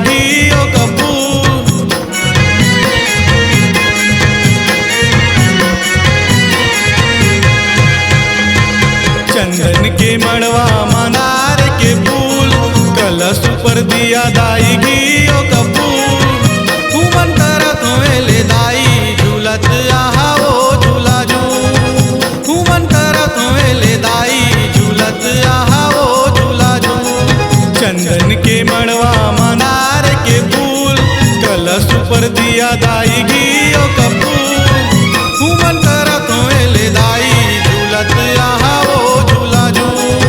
दाई घी ओ कपूर। चंदन के मड़वा मनार के फूल कलश पर दिया दाई घी ओ कपूर। घूमन करत होले दाई झूलत आहा ओ झूला झूल। घूमन करत होले दाई झूलत आहा ओ झूला झूल। चंदन के मड़वा मनार के फूल कलश पर दिया दाई घी ओ कपूर। घूमन करत होले दाई झूलत आहा ओ झूला झूल।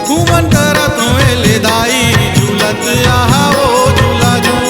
घूमन करत होले दाई झूलत आहा ओ झूला झूल।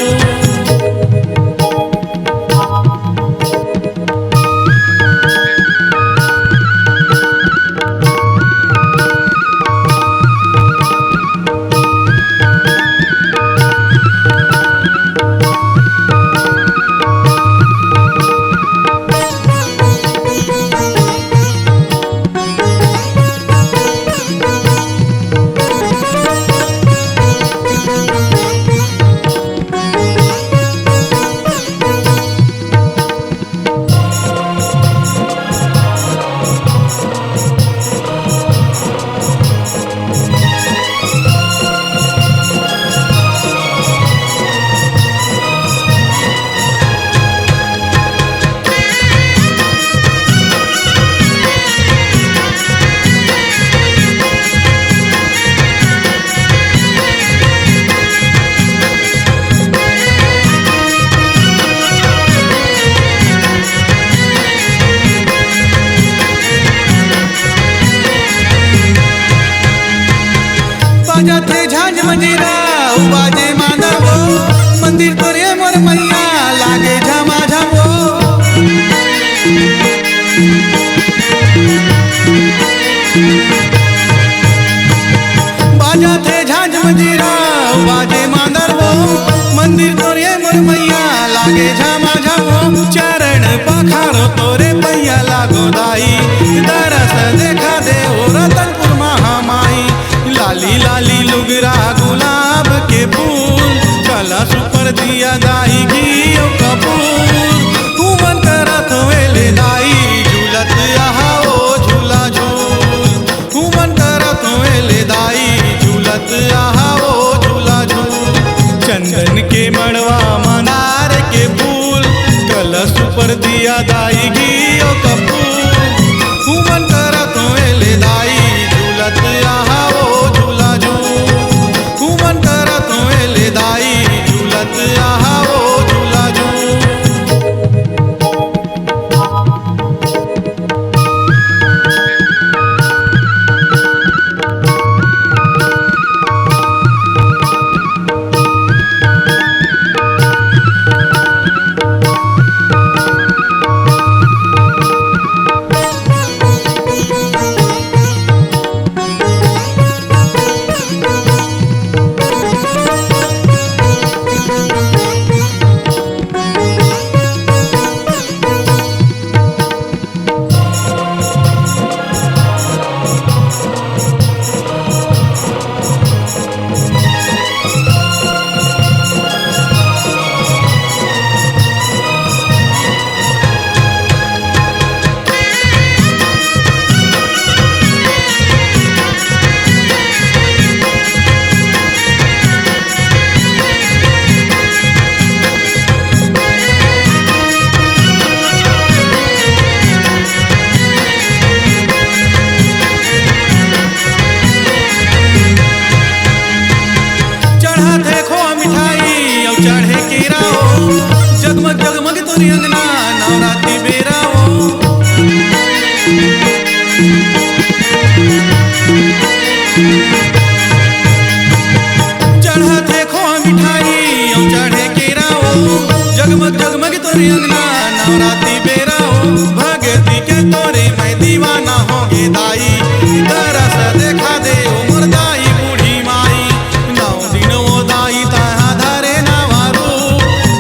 बाजाते झांझ मंजीरा बाजे माधवो। मंदिर तोरे मोर मैया लागे झमा झमो। बाजाते झांझ मंजीरा बाजे माधवो। मंदिर तोरे मोर मैया लागे झमा झमो। चरण पखारो तोरे पैया लागो दाई दरस देखा दे ओ रतनपुर महामाई। लाली लाली लुगरा गुलाब के फूल कलश पर दिया दाई घी ओ कपूर। घूमन करत होले दाई झूलत आहा ओ झूला झूल। घूमन करत होले दाई झूलत आहा ओ झूला झूल। चंदन के मड़वा मनार के फूल कलश पर दिया दाई घी ओ कपूर। घूमन करत होले दाई झूलत आहा ओ झूला झूल। घूमन करत होले दाई झूलत आहा ओ झूला झूल। चढ़े केराओ जगमग जगमग तोरी अंगना नवरात्रि बेराओ। चढ़ा देखो मिठाई चढ़े केराओ जगमग जगमग तोरी अंगना नवरात्रि बेराओ। भगती के तोरे मैं दीवाना होगे दाई दरस देखा दे ओ मोर दाई बूढ़ी माई। 9 दिन ओ दाई ताहा धरे नावारू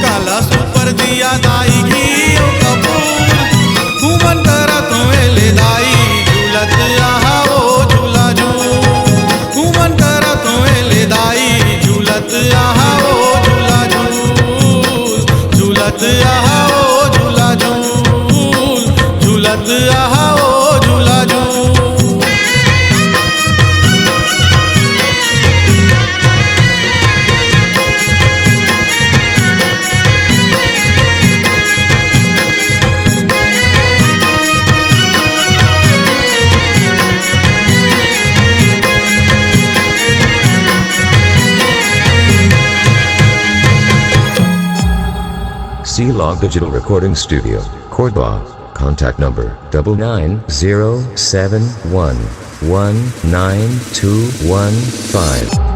कलश पर दिया दाई घी ओ कपूर। घूमन करत होले दाई झूलत आहा ओ झूला झूल। घूमन करत होले दाई झूलत आहा ओ झूला C-Log Digital Recording Studio, Cordoba. Contact number 99071192215.